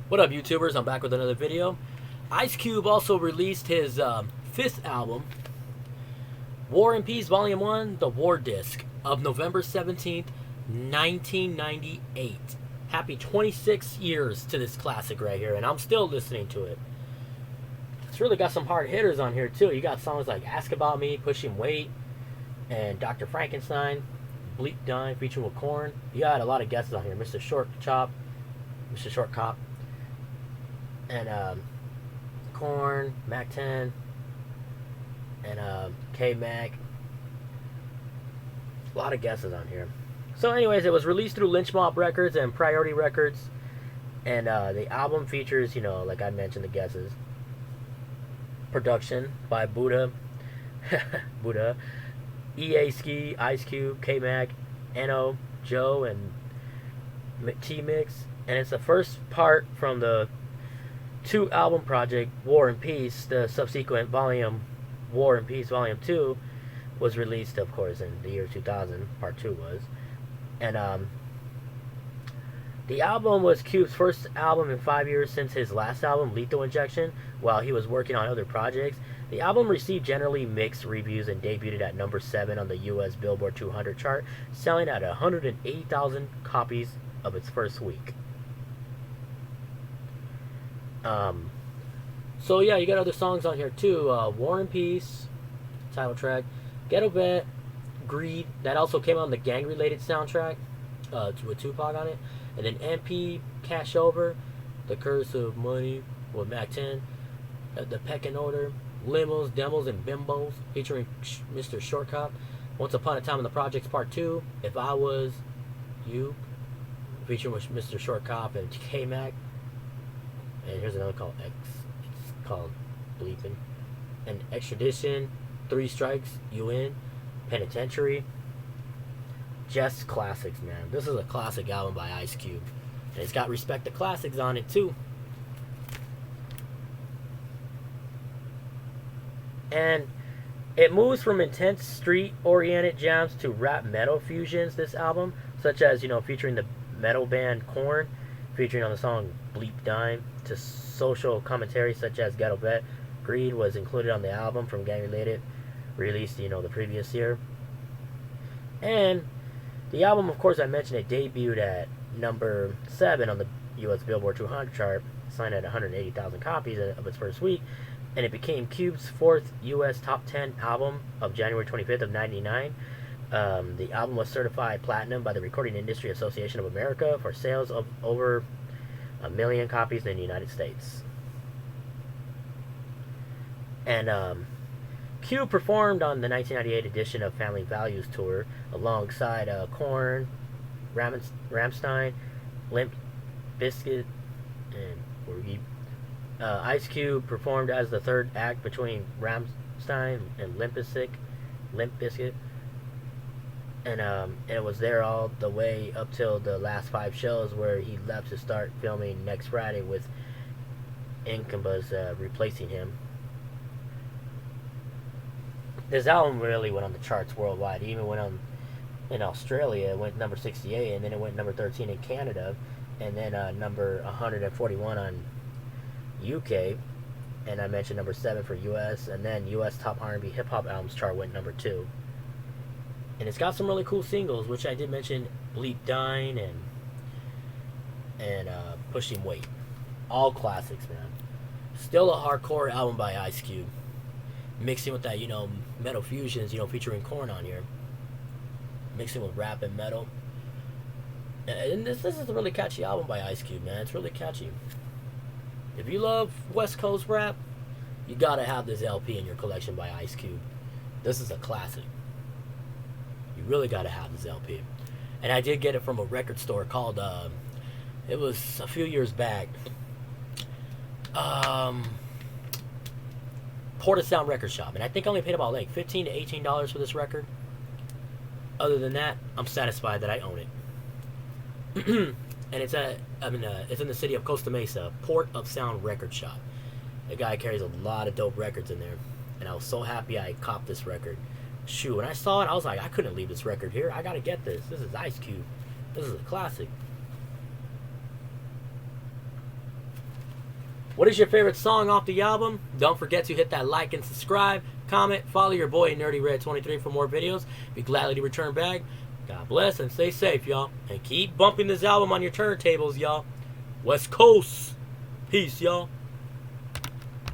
What up, YouTubers? I'm back with another video. Ice Cube also released his fifth album, War and Peace Volume 1, the War Disc, of November 17th, 1998. Happy 26 years to this classic right here, and I'm still listening to it. It's really got some hard hitters on here, too. You got songs like Ask About Me, Pushin Weight, and Dr. Frankenstein, Bleep Dime, featuring with Korn. You got a lot of guesses on here. Mr. Short Cop, and Korn, Mac 10, and K Mac. A lot of guesses on here. So, anyways, it was released through Lynch Mob Records and Priority Records, and the album features, like I mentioned, the guesses. Production by Buddha, EA Ski, Ice Cube, K Mac, Eno, Joe, and T Mix, and it's the first part from the two album project War and Peace. The subsequent volume, War and Peace Volume 2, was released, of course, in the year 2000. Part 2 was. And the album was Cube's first album in 5 years since his last album, Lethal Injection, while he was working on other projects. The album received generally mixed reviews and debuted at number 7 on the US Billboard 200 chart, selling at 180,000 copies of its first week. So yeah, you got other songs on here too. War and Peace, title track. Ghetto Vet, Greed, that also came on the gang-related soundtrack, with Tupac on it. And then MP, Cash Over, The Curse of Money with Mac 10, The Peckin Order, Limos, Demos, and Bimbos, featuring Mr. Short Cop. Once Upon a Time in the Projects Part 2, If I Was You, featuring with Mr. Short Cop and K Mac. And here's another called it's called Bleeping. And Extradition, Three Strikes, You In, Penitentiary. Just classics, man. This is a classic album by Ice Cube. And it's got Respect the Classics on it, too. And it moves from intense street-oriented jams to rap metal fusions, this album. Such as, featuring the metal band Korn, featuring on the song Bleep Dime, to social commentary such as Ghetto Vet. Greed was included on the album from Gang Related, released, the previous year. And the album, of course, I mentioned it debuted at number 7 on the US Billboard 200 chart, signed at 180,000 copies of its first week, and it became Cube's 4th US top 10 album of January 25th of 99. The album was certified platinum by the Recording Industry Association of America for sales of over 1 million copies in the United States. And Cube performed on the 1998 edition of Family Values Tour alongside Korn, Rammstein, Limp Bizkit, and Boogie. Ice Cube performed as the third act between Rammstein and Limp Bizkit. And it was there all the way up till the last 5 shows, where he left to start filming next Friday with Incubus replacing him. This album really went on the charts worldwide. It even went on in Australia. It went number 68, and then it went number 13 in Canada, and then number 141 on UK, and I mentioned number 7 for US, and then US Top R&B Hip Hop Albums chart went number 2. And it's got some really cool singles, which I did mention, Bleep Dine and Pushing Weight. All classics, man. Still a hardcore album by Ice Cube. Mixing with that, metal fusions, featuring Korn on here. Mixing with rap and metal. And this is a really catchy album by Ice Cube, man. It's really catchy. If you love West Coast rap, you gotta have this LP in your collection by Ice Cube. This is a classic. You really gotta have this LP. And I did get it from a record store called, it was a few years back. Porta Sound Record Shop. And I think I only paid about like $15 to $18 for this record. Other than that, I'm satisfied that I own it. And it's in the city of Costa Mesa, Port of Sound Record Shop. The guy carries a lot of dope records in there. And I was so happy I copped this record. Shoot, when I saw it, I was like, I couldn't leave this record here. I gotta get this. This is Ice Cube. This is a classic. What is your favorite song off the album? Don't forget to hit that like and subscribe, comment, follow your boy NerdyRed23 for more videos. Be gladly to return back. God bless and stay safe, y'all. And keep bumping this album on your turntables, y'all. West Coast. Peace, y'all.